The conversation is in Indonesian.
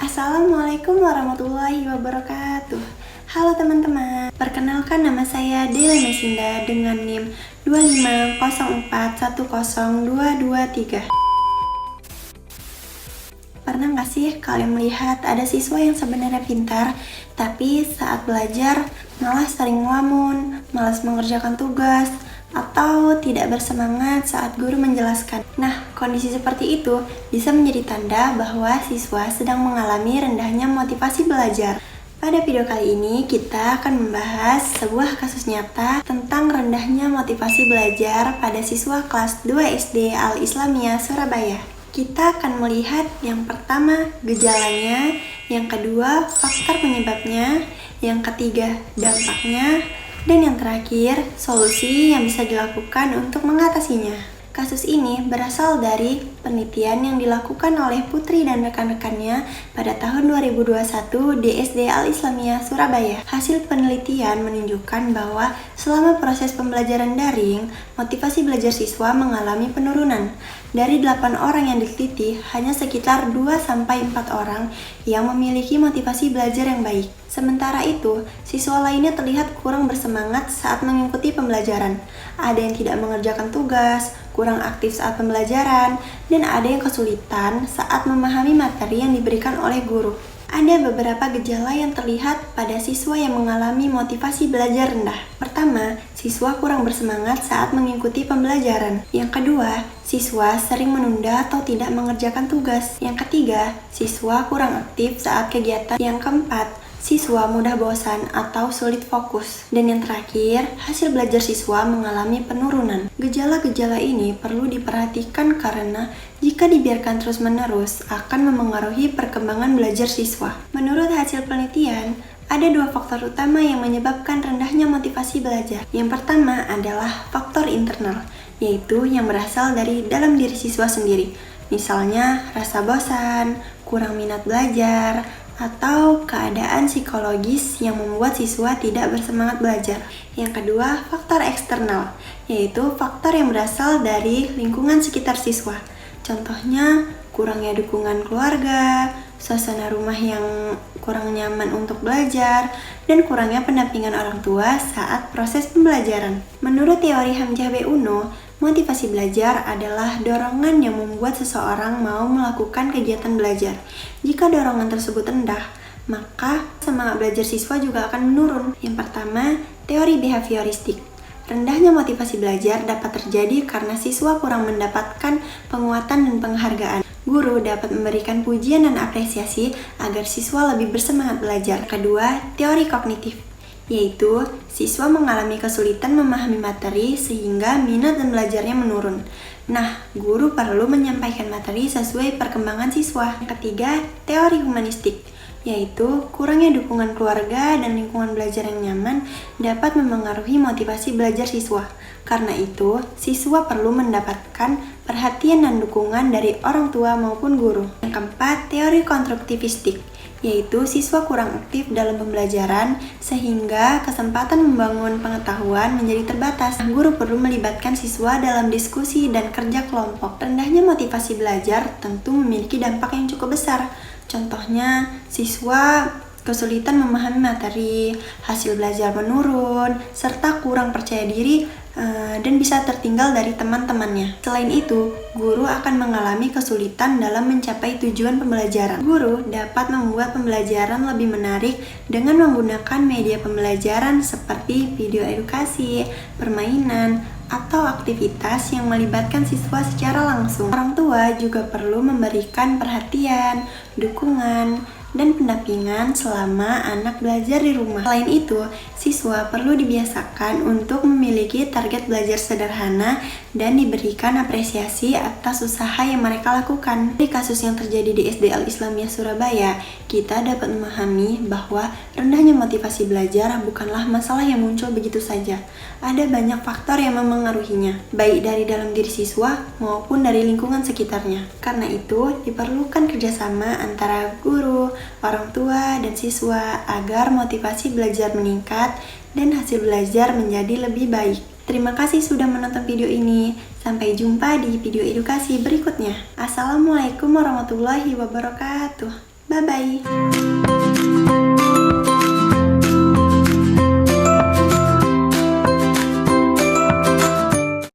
Assalamualaikum warahmatullahi wabarakatuh. Halo teman-teman, perkenalkan nama saya Dela Mesinda dengan NIM 250410223. Pernah nggak sih kalian melihat ada siswa yang sebenarnya pintar, tapi saat belajar malah sering ngelamun, malas mengerjakan tugas, atau tidak bersemangat saat guru menjelaskan? Nah, kondisi seperti itu bisa menjadi tanda bahwa siswa sedang mengalami rendahnya motivasi belajar. Pada video kali ini, kita akan membahas sebuah kasus nyata tentang rendahnya motivasi belajar pada siswa kelas 2 SD Al-Islamiyah Surabaya. Kita akan melihat yang pertama gejalanya, yang kedua faktor penyebabnya, yang ketiga dampaknya, dan yang terakhir solusi yang bisa dilakukan untuk mengatasinya. Kasus ini berasal dari penelitian yang dilakukan oleh Putri dan rekan-rekannya pada tahun 2021 di SD Al-Islamiyah Surabaya. Hasil penelitian menunjukkan bahwa selama proses pembelajaran daring, motivasi belajar siswa mengalami penurunan. Dari 8 orang yang diteliti, hanya sekitar 2-4 orang yang memiliki motivasi belajar yang baik. Sementara itu, siswa lainnya terlihat kurang bersemangat saat mengikuti pembelajaran. Ada yang tidak mengerjakan tugas, kurang aktif saat pembelajaran, dan ada yang kesulitan saat memahami materi yang diberikan oleh guru. Ada beberapa gejala yang terlihat pada siswa yang mengalami motivasi belajar rendah. Pertama, siswa kurang bersemangat saat mengikuti pembelajaran. Yang kedua, siswa sering menunda atau tidak mengerjakan tugas. Yang ketiga, siswa kurang aktif saat kegiatan. Yang keempat, siswa mudah bosan atau sulit fokus. Dan yang terakhir, hasil belajar siswa mengalami penurunan. Gejala-gejala ini perlu diperhatikan karena jika dibiarkan terus-menerus akan memengaruhi perkembangan belajar siswa. Menurut hasil penelitian, ada 2 faktor utama yang menyebabkan rendahnya motivasi belajar. Yang pertama adalah faktor internal, yaitu yang berasal dari dalam diri siswa sendiri. Misalnya rasa bosan, kurang minat belajar, atau keadaan psikologis yang membuat siswa tidak bersemangat belajar. Yang kedua, faktor eksternal, yaitu faktor yang berasal dari lingkungan sekitar siswa. Contohnya, kurangnya dukungan keluarga, suasana rumah yang kurang nyaman untuk belajar, dan kurangnya pendampingan orang tua saat proses pembelajaran. Menurut teori Hamzah B. Uno, motivasi belajar adalah dorongan yang membuat seseorang mau melakukan kegiatan belajar. Jika dorongan tersebut rendah, maka semangat belajar siswa juga akan menurun. Yang pertama, teori behavioristik. Rendahnya motivasi belajar dapat terjadi karena siswa kurang mendapatkan penguatan dan penghargaan. Guru dapat memberikan pujian dan apresiasi agar siswa lebih bersemangat belajar. Kedua, teori kognitif, yaitu siswa mengalami kesulitan memahami materi sehingga minat dan belajarnya menurun. Nah, guru perlu menyampaikan materi sesuai perkembangan siswa. Yang ketiga, teori humanistik, yaitu kurangnya dukungan keluarga dan lingkungan belajar yang nyaman dapat memengaruhi motivasi belajar siswa. Karena itu, siswa perlu mendapatkan perhatian dan dukungan dari orang tua maupun guru. Yang keempat, teori konstruktivistik, yaitu siswa kurang aktif dalam pembelajaran sehingga kesempatan membangun pengetahuan menjadi terbatas. Guru perlu melibatkan siswa dalam diskusi dan kerja kelompok. Rendahnya motivasi belajar tentu memiliki dampak yang cukup besar. Contohnya, siswa kesulitan memahami materi, hasil belajar menurun, serta kurang percaya diri dan bisa tertinggal dari teman-temannya. Selain itu, guru akan mengalami kesulitan dalam mencapai tujuan pembelajaran. Guru dapat membuat pembelajaran lebih menarik dengan menggunakan media pembelajaran seperti video edukasi, permainan, atau aktivitas yang melibatkan siswa secara langsung. Orang tua juga perlu memberikan perhatian, dukungan, dan pendampingan selama anak belajar di rumah. Selain itu, siswa perlu dibiasakan untuk memiliki target belajar sederhana dan diberikan apresiasi atas usaha yang mereka lakukan. Dari kasus yang terjadi di SD Al-Islamiyah Surabaya, kita dapat memahami bahwa rendahnya motivasi belajar bukanlah masalah yang muncul begitu saja. Ada banyak faktor yang memengaruhinya, baik dari dalam diri siswa maupun dari lingkungan sekitarnya. Karena itu, diperlukan kerjasama antara guru, orang tua, dan siswa agar motivasi belajar meningkat dan hasil belajar menjadi lebih baik. Terima kasih sudah menonton video ini. Sampai jumpa di video edukasi berikutnya. Assalamualaikum warahmatullahi wabarakatuh. Bye-bye.